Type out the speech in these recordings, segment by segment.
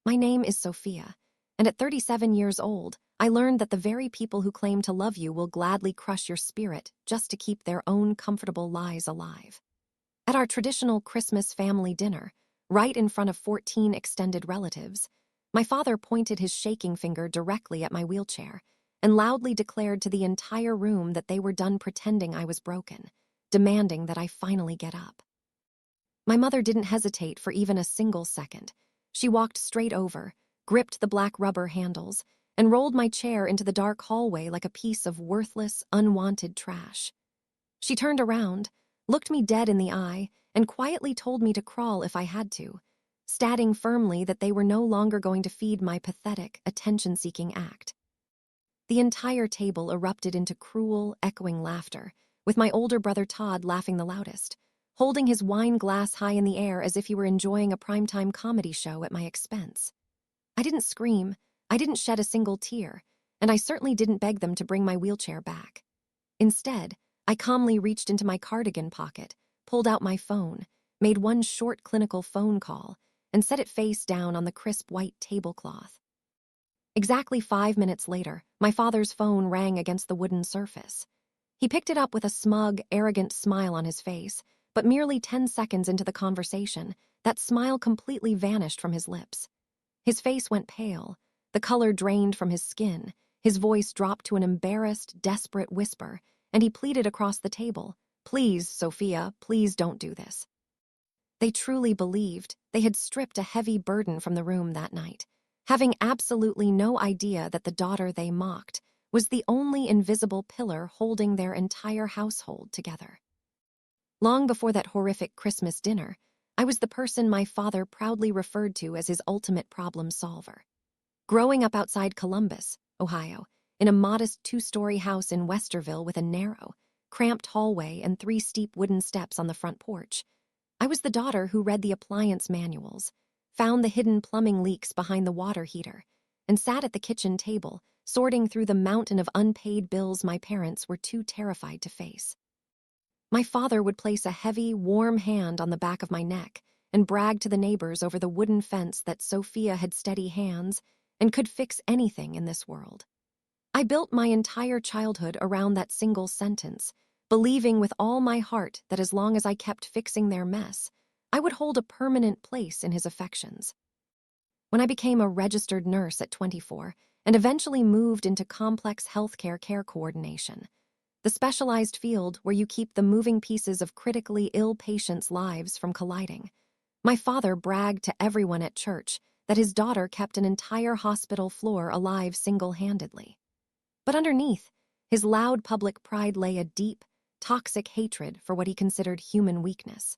My name is Sophia, and at 37 years old, I learned that the very people who claim to love you will gladly crush your spirit just to keep their own comfortable lies alive. At our traditional Christmas family dinner, right in front of 14 extended relatives, my father pointed his shaking finger directly at my wheelchair and loudly declared to the entire room that they were done pretending I was broken, demanding that I finally get up. My mother didn't hesitate for even a single second. She walked straight over, gripped the black rubber handles, and rolled my chair into the dark hallway like a piece of worthless, unwanted trash. She turned around, looked me dead in the eye, and quietly told me to crawl if I had to, stating firmly that they were no longer going to feed my pathetic, attention-seeking act. The entire table erupted into cruel, echoing laughter, with my older brother Todd laughing the loudest, holding his wine glass high in the air as if he were enjoying a primetime comedy show at my expense. I didn't scream, I didn't shed a single tear, and I certainly didn't beg them to bring my wheelchair back. Instead, I calmly reached into my cardigan pocket, pulled out my phone, made one short clinical phone call, and set it face down on the crisp white tablecloth. Exactly 5 minutes later, my father's phone rang against the wooden surface. He picked it up with a smug, arrogant smile on his face, but merely 10 seconds into the conversation, that smile completely vanished from his lips. His face went pale, the color drained from his skin, his voice dropped to an embarrassed, desperate whisper, and he pleaded across the table, "Please, Sophia, please don't do this." They truly believed they had stripped a heavy burden from the room that night, having absolutely no idea that the daughter they mocked was the only invisible pillar holding their entire household together. Long before that horrific Christmas dinner, I was the person my father proudly referred to as his ultimate problem solver. Growing up outside Columbus, Ohio, in a modest 2-story house in Westerville with a narrow, cramped hallway and 3 steep wooden steps on the front porch, I was the daughter who read the appliance manuals, found the hidden plumbing leaks behind the water heater, and sat at the kitchen table, sorting through the mountain of unpaid bills my parents were too terrified to face. My father would place a heavy, warm hand on the back of my neck and brag to the neighbors over the wooden fence that Sophia had steady hands and could fix anything in this world. I built my entire childhood around that single sentence, believing with all my heart that as long as I kept fixing their mess, I would hold a permanent place in his affections. When I became a registered nurse at 24 and eventually moved into complex healthcare care coordination, the specialized field where you keep the moving pieces of critically ill patients' lives from colliding, my father bragged to everyone at church that his daughter kept an entire hospital floor alive single-handedly. But underneath, his loud public pride lay a deep, toxic hatred for what he considered human weakness.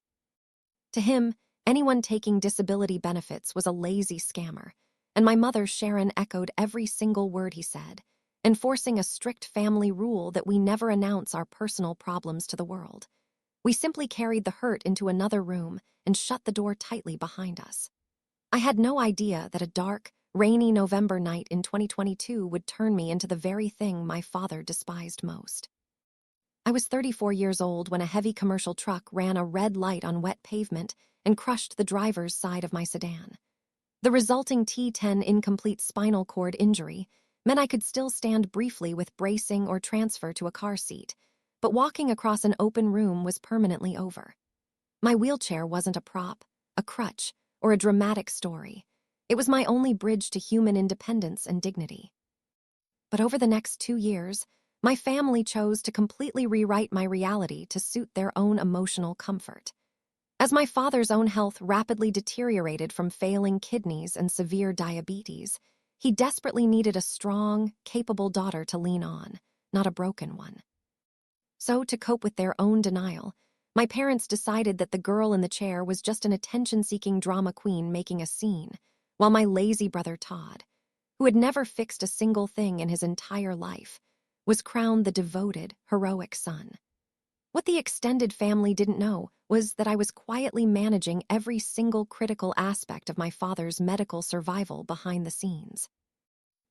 To him, anyone taking disability benefits was a lazy scammer, and my mother, Sharon, echoed every single word he said, enforcing a strict family rule that we never announce our personal problems to the world. We simply carried the hurt into another room and shut the door tightly behind us. I had no idea that a dark, rainy November night in 2022 would turn me into the very thing my father despised most. I was 34 years old when a heavy commercial truck ran a red light on wet pavement and crushed the driver's side of my sedan. The resulting T10 incomplete spinal cord injury meant I could still stand briefly with bracing or transfer to a car seat, but walking across an open room was permanently over. My wheelchair wasn't a prop, a crutch, or a dramatic story. It was my only bridge to human independence and dignity. But over the next 2 years, my family chose to completely rewrite my reality to suit their own emotional comfort. As my father's own health rapidly deteriorated from failing kidneys and severe diabetes, he desperately needed a strong, capable daughter to lean on, not a broken one. So, to cope with their own denial, my parents decided that the girl in the chair was just an attention-seeking drama queen making a scene, while my lazy brother Todd, who had never fixed a single thing in his entire life, was crowned the devoted, heroic son. What the extended family didn't know was that I was quietly managing every single critical aspect of my father's medical survival behind the scenes.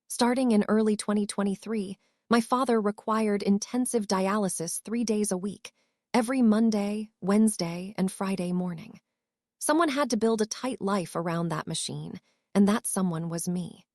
Starting in early 2023, my father required intensive dialysis 3 days a week, every Monday, Wednesday, and Friday morning. Someone had to build a tight life around that machine, and that someone was me.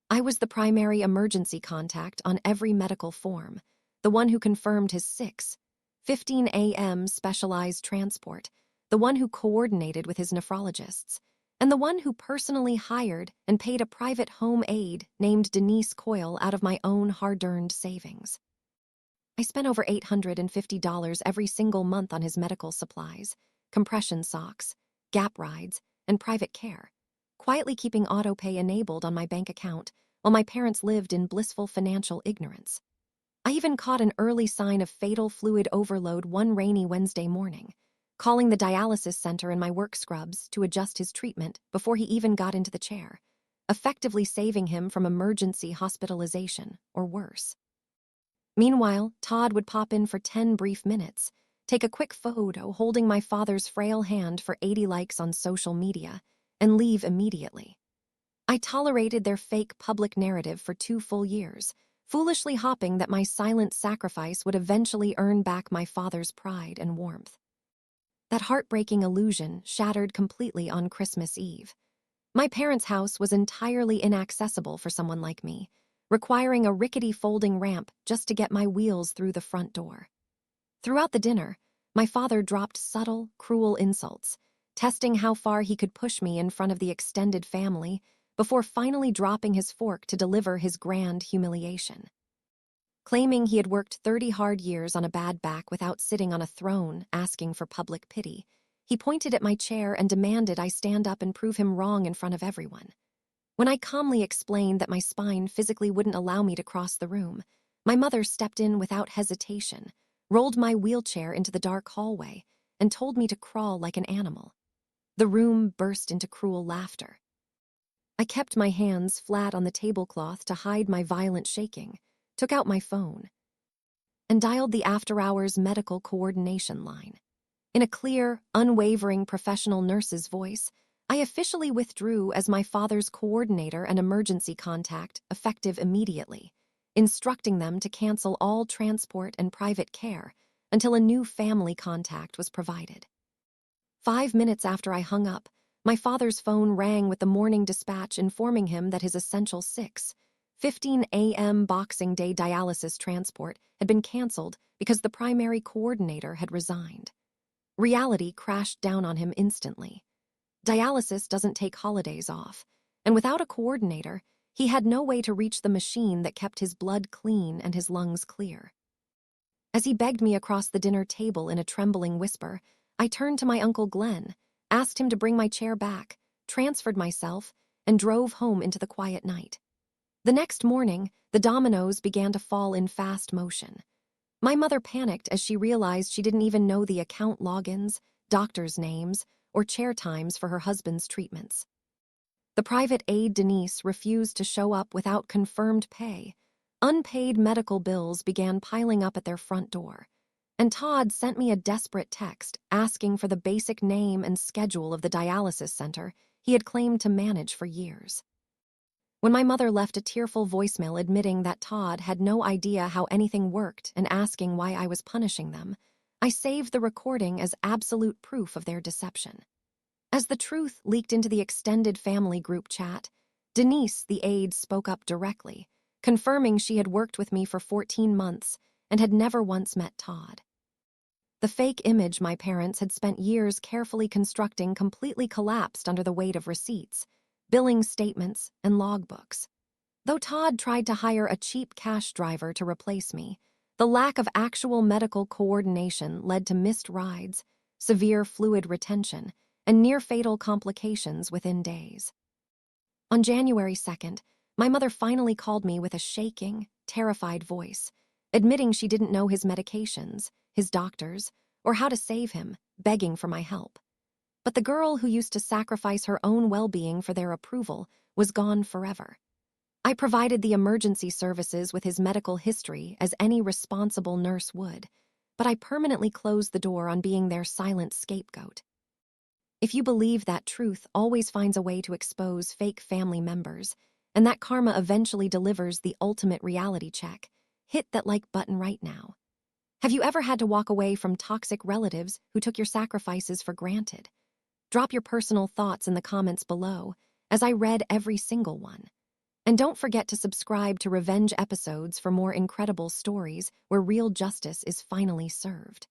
I was the primary emergency contact on every medical form, the one who confirmed his 6:15 a.m. specialized transport, the one who coordinated with his nephrologists, and the one who personally hired and paid a private home aide named Denise Coyle out of my own hard-earned savings. I spent over $850 every single month on his medical supplies, compression socks, Gap rides, and private care, quietly keeping autopay enabled on my bank account while my parents lived in blissful financial ignorance. I even caught an early sign of fatal fluid overload one rainy Wednesday morning, calling the dialysis center in my work scrubs to adjust his treatment before he even got into the chair, effectively saving him from emergency hospitalization or worse. Meanwhile, Todd would pop in for 10 brief minutes, take a quick photo holding my father's frail hand for 80 likes on social media, and leave immediately. I tolerated their fake public narrative for 2 full years, foolishly hoping that my silent sacrifice would eventually earn back my father's pride and warmth. That heartbreaking illusion shattered completely on Christmas Eve. My parents' house was entirely inaccessible for someone like me, requiring a rickety folding ramp just to get my wheels through the front door. Throughout the dinner, my father dropped subtle, cruel insults, testing how far he could push me in front of the extended family before finally dropping his fork to deliver his grand humiliation. Claiming he had worked 30 hard years on a bad back without sitting on a throne asking for public pity, he pointed at my chair and demanded I stand up and prove him wrong in front of everyone. When I calmly explained that my spine physically wouldn't allow me to cross the room, my mother stepped in without hesitation, rolled my wheelchair into the dark hallway, and told me to crawl like an animal. The room burst into cruel laughter. I kept my hands flat on the tablecloth to hide my violent shaking, took out my phone, and dialed the after-hours medical coordination line. In a clear, unwavering professional nurse's voice, I officially withdrew as my father's coordinator and emergency contact, effective immediately, instructing them to cancel all transport and private care until a new family contact was provided. 5 minutes after I hung up, my father's phone rang with the morning dispatch informing him that his essential 6:15 a.m. Boxing Day dialysis transport had been canceled because the primary coordinator had resigned. Reality crashed down on him instantly. Dialysis doesn't take holidays off, and without a coordinator, he had no way to reach the machine that kept his blood clean and his lungs clear. As he begged me across the dinner table in a trembling whisper, I turned to my Uncle Glenn, asked him to bring my chair back, transferred myself, and drove home into the quiet night. The next morning, the dominoes began to fall in fast motion. My mother panicked as she realized she didn't even know the account logins, doctors' names, or chair times for her husband's treatments. The private aide Denise refused to show up without confirmed pay. Unpaid medical bills began piling up at their front door, and Todd sent me a desperate text asking for the basic name and schedule of the dialysis center he had claimed to manage for years. When my mother left a tearful voicemail admitting that Todd had no idea how anything worked and asking why I was punishing them, I saved the recording as absolute proof of their deception. As the truth leaked into the extended family group chat, Denise, the aide, spoke up directly, confirming she had worked with me for 14 months and had never once met Todd. The fake image my parents had spent years carefully constructing completely collapsed under the weight of receipts, billing statements, and logbooks. Though Todd tried to hire a cheap cash driver to replace me, the lack of actual medical coordination led to missed rides, severe fluid retention, and near-fatal complications within days. On January 2nd, my mother finally called me with a shaking, terrified voice, admitting she didn't know his medications, his doctors, or how to save him, begging for my help. But the girl who used to sacrifice her own well-being for their approval was gone forever. I provided the emergency services with his medical history as any responsible nurse would, but I permanently closed the door on being their silent scapegoat. If you believe that truth always finds a way to expose fake family members, and that karma eventually delivers the ultimate reality check, hit that like button right now. Have you ever had to walk away from toxic relatives who took your sacrifices for granted? Drop your personal thoughts in the comments below, as I read every single one. And don't forget to subscribe to Revenge Episodes for more incredible stories where real justice is finally served.